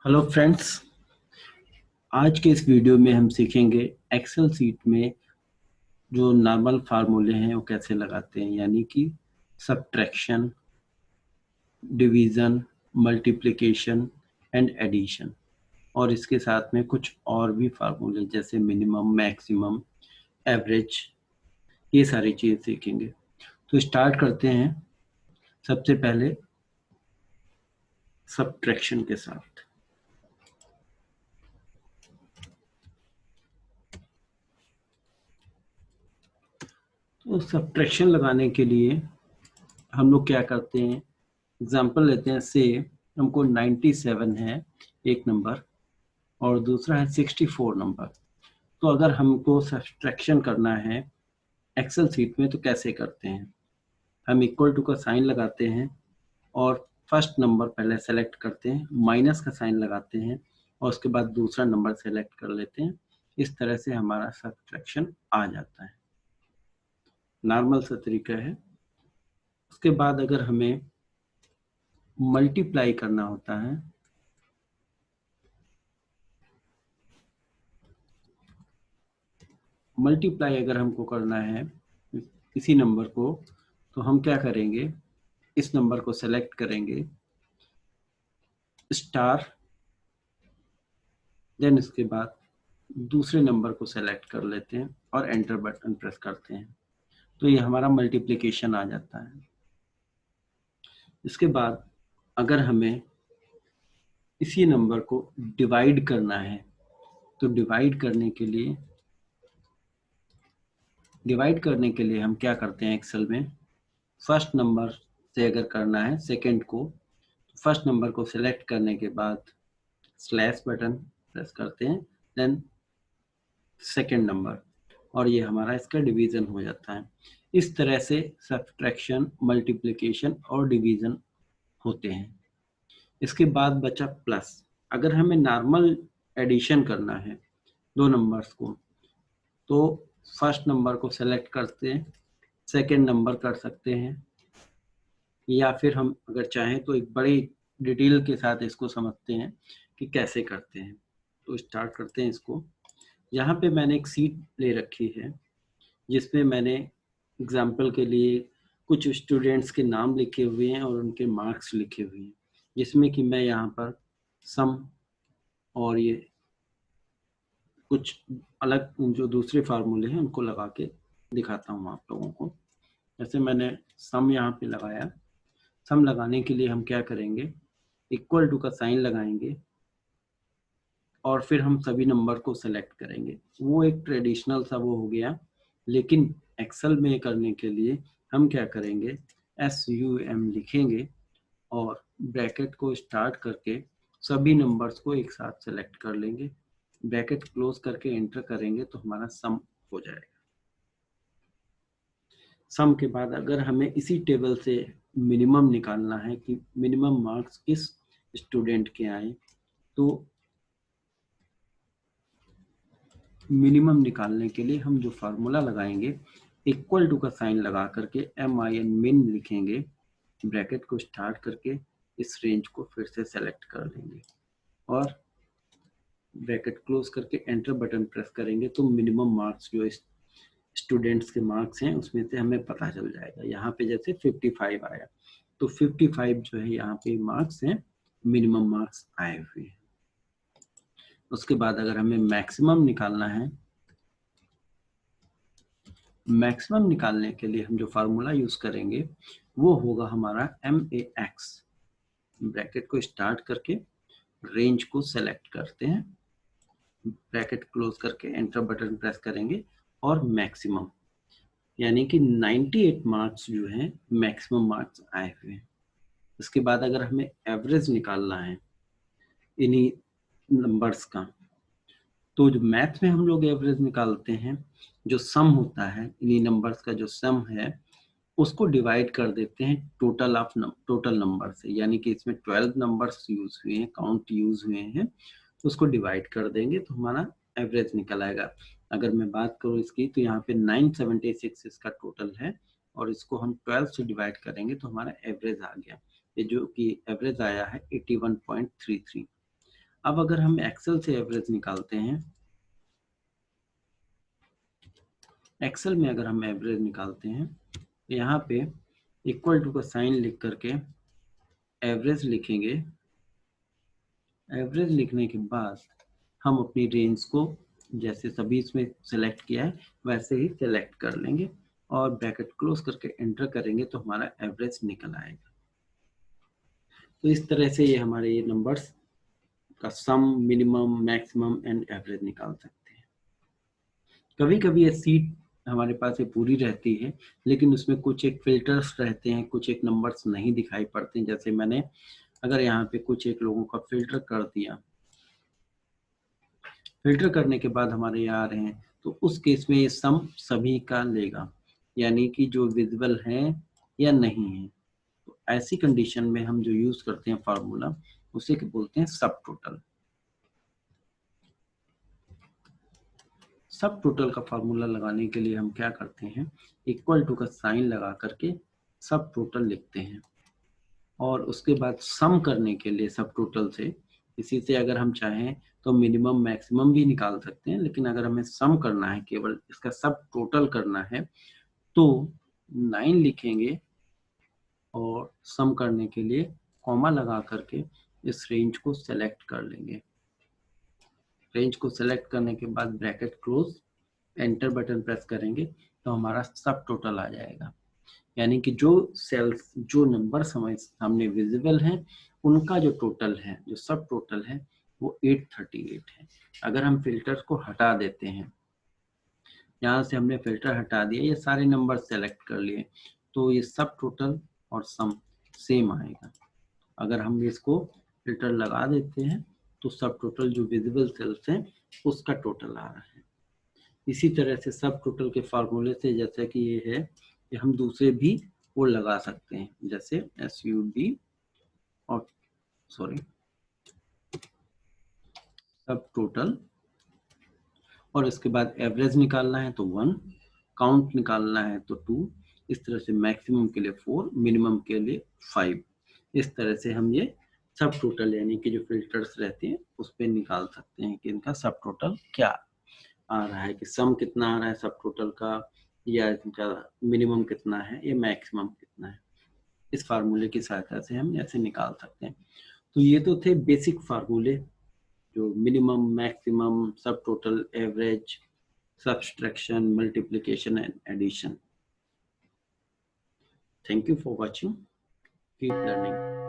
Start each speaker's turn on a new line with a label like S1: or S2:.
S1: Hello friends, आज के इस वीडियो में हम सीखेंगे एक्सेल सीट में जो नॉर्मल फार्मूले हैं वो कैसे लगाते हैं, यानी कि subtraction, division, multiplication and addition. और इसके साथ में कुछ और भी फार्मूले जैसे मिनिमम, मैक्सिमम, एवरेज, ये सारी चीज़ सीखेंगे। तो स्टार्ट करते हैं सबसे पहले सब्ट्रैक्शन के साथ। तो सब्ट्रैक्शन लगाने के लिए हम लोग क्या करते हैं, एग्जाम्पल लेते हैं। से हमको 97 है एक नंबर और दूसरा है 64 नंबर। तो अगर हमको सब्ट्रैक्शन करना है एक्सेल सीट में तो कैसे करते हैं, हम इक्वल टू का साइन लगाते हैं और फर्स्ट नंबर पहले सेलेक्ट करते हैं, माइनस का साइन लगाते हैं और उसके बाद दूसरा नंबर सेलेक्ट कर लेते हैं। इस तरह से हमारा सब्ट्रैक्शन आ जाता है। नॉर्मल सा तरीका है। उसके बाद अगर हमें मल्टीप्लाई करना होता है, मल्टीप्लाई अगर हमको करना है किसी नंबर को, तो हम क्या करेंगे, इस नंबर को सेलेक्ट करेंगे, स्टार, देन इसके बाद दूसरे नंबर को सेलेक्ट कर लेते हैं और एंटर बटन प्रेस करते हैं। तो ये हमारा मल्टीप्लिकेशन आ जाता है। इसके बाद अगर हमें इसी नंबर को डिवाइड करना है, तो डिवाइड करने के लिए हम क्या करते हैं, एक्सेल में फर्स्ट नंबर से अगर करना है सेकंड को, तो फर्स्ट नंबर को सेलेक्ट करने के बाद स्लैश बटन प्रेस करते हैं, देन सेकंड नंबर, और ये हमारा इसका डिवीजन हो जाता है। इस तरह से सब्ट्रैक्शन, मल्टीप्लिकेशन और डिवीजन होते हैं। इसके बाद बचा प्लस। अगर हमें नॉर्मल एडिशन करना है दो नंबर्स को, तो फर्स्ट नंबर को सेलेक्ट करते हैं, सेकंड नंबर कर सकते हैं, या फिर हम अगर चाहें तो एक बड़ी डिटेल के साथ इसको समझते हैं कि कैसे करते हैं। तो स्टार्ट करते हैं इसको। यहाँ पे मैंने एक सीट ले रखी है जिसमें मैंने एग्जाम्पल के लिए कुछ स्टूडेंट्स के नाम लिखे हुए हैं और उनके मार्क्स लिखे हुए हैं, जिसमें कि मैं यहाँ पर सम और ये कुछ अलग जो दूसरे फार्मूले हैं उनको लगा के दिखाता हूँ आप लोगों को। जैसे मैंने सम यहाँ पे लगाया। सम लगाने के लिए हम क्या करेंगे, इक्वल टू का साइन लगाएंगे और फिर हम सभी नंबर को सेलेक्ट करेंगे। वो एक ट्रेडिशनल सा वो हो गया, लेकिन एक्सेल में करने के लिए हम क्या करेंगे, SUM लिखेंगे और ब्रैकेट को स्टार्ट करके सभी नंबर्स को एक साथ सेलेक्ट कर लेंगे, ब्रैकेट क्लोज करके एंटर करेंगे तो हमारा सम हो जाएगा। सम के बाद अगर हमें इसी टेबल से मिनिमम निकालना है कि मिनिमम मार्क्स किस स्टूडेंट के आए, तो मिनिमम निकालने के लिए हम जो फार्मूला लगाएंगे, इक्वल टू का साइन लगा करके MIN मिन लिखेंगे, ब्रैकेट को स्टार्ट करके इस रेंज को फिर से सेलेक्ट कर लेंगे और ब्रैकेट क्लोज करके एंटर बटन प्रेस करेंगे तो मिनिमम मार्क्स जो स्टूडेंट्स के मार्क्स हैं उसमें से हमें पता चल जाएगा। यहाँ पे जैसे 55 आया, तो 55 जो है यहाँ पे मार्क्स हैं, मिनिमम मार्क्स आए हुए हैं। उसके बाद अगर हमें मैक्सिमम निकालना है, मैक्सिमम निकालने के लिए हम जो फार्मूला यूज करेंगे वो होगा हमारा MAX। ब्रैकेट को स्टार्ट करके रेंज को सेलेक्ट करते हैं, ब्रैकेट क्लोज करके एंटर बटन प्रेस करेंगे और मैक्सिमम, यानी कि 98 मार्क्स जो हैं मैक्सिमम मार्क्स आए हुए हैं। उसके बाद अगर हमें एवरेज निकालना है इन्हीं नंबर्स का, तो जो मैथ में हम लोग एवरेज निकालते हैं, जो सम होता है इन्हीं नंबर्स का, जो सम है उसको डिवाइड कर देते हैं टोटल नंबर से, यानी कि इसमें 12 नंबर्स यूज हुए हैं, काउंट यूज हुए हैं, तो उसको डिवाइड कर देंगे तो हमारा एवरेज निकल आएगा। अगर मैं बात करूँ इसकी, तो यहाँ पे 976 इसका टोटल है और इसको हम 12 से डिवाइड करेंगे तो हमारा एवरेज आ गया। ये जो कि एवरेज आया है 81.33। अब अगर हम एक्सेल से एवरेज निकालते हैं, एक्सेल में अगर हम एवरेज निकालते हैं तो यहाँ पे इक्वल टू का साइन लिख करके एवरेज लिखेंगे। एवरेज लिखने के बाद हम अपनी रेंज को जैसे सभी इसमें सेलेक्ट किया है वैसे ही सेलेक्ट कर लेंगे और ब्रैकेट क्लोज करके एंटर करेंगे तो हमारा एवरेज निकल आएगा। तो इस तरह से ये हमारे ये नंबर्स का सम, मिनिमम, मैक्सिमम एंड एवरेज निकाल सकते हैं। कभी कभी ये सीट हमारे पास ये पूरी रहती है लेकिन उसमें कुछ एक फिल्टर्स रहते हैं, कुछ एक नंबर्स नहीं दिखाई पड़ते हैं। जैसे मैंने अगर यहाँ पे कुछ एक लोगों का फिल्टर कर दिया, फिल्टर करने के बाद हमारे ये आ रहे हैं तो उस केस में ये सम सभी का लेगा, यानी कि जो विजिबल है या नहीं है। तो ऐसी कंडीशन में हम जो यूज करते हैं फार्मूला उसे बोलते हैं सब टोटल। सब टोटल का फार्मूला लगाने के लिए हम क्या करते हैं, इक्वल टू का साइन लगा करके सब टोटल लिखते हैं और उसके बाद सम करने के लिए सब टोटल से इसी से अगर हम चाहें तो मिनिमम मैक्सिमम भी निकाल सकते हैं, लेकिन अगर हमें सम करना है, केवल इसका सब टोटल करना है तो 9 लिखेंगे और सम करने के लिए कॉमा लगा करके इस रेंज को सेलेक्ट कर लेंगे। रेंज को सेलेक्ट करने के बाद bracket close, enter button press करेंगे तो हमारा सब टोटल आ जाएगा। यानी कि जो सेल्स, जो नंबर हमारे सामने विजिबल हैं उनका जो टोटल है, जो सब टोटल है वो 838 है। अगर हम फिल्टर को हटा देते हैं, यहाँ से हमने फिल्टर हटा दिया, ये सारे नंबर सेलेक्ट कर लिए तो ये सब टोटल और सम सेम आएगा। अगर हम इसको फिल्टर लगा देते हैं तो सब टोटल जो विजिबल सेल्स हैं उसका टोटल आ रहा है। इसी तरह से सब टोटल के फार्मूले से जैसा कि ये है कि हम दूसरे भी वो लगा सकते हैं, जैसे SUB और सब टोटल, और इसके बाद एवरेज निकालना है तो 1, काउंट निकालना है तो 2, इस तरह से मैक्सिमम के लिए 4, मिनिमम के लिए 5। इस तरह से हम ये सब टोटल यानी कि जो फिल्टर्स रहते हैं उस पर निकाल सकते हैं कि इनका सब टोटल क्या आ रहा है, कि सम कितना आ रहा है सब टोटल का, या इनका मिनिमम कितना है या मैक्सिमम कितना है। इस फार्मूले की सहायता से हम ऐसे निकाल सकते हैं। तो ये तो थे बेसिक फार्मूले, जो मिनिमम, मैक्सिमम, सब total, average, subtraction, multiplication and addition. Thank you for watching. Keep learning.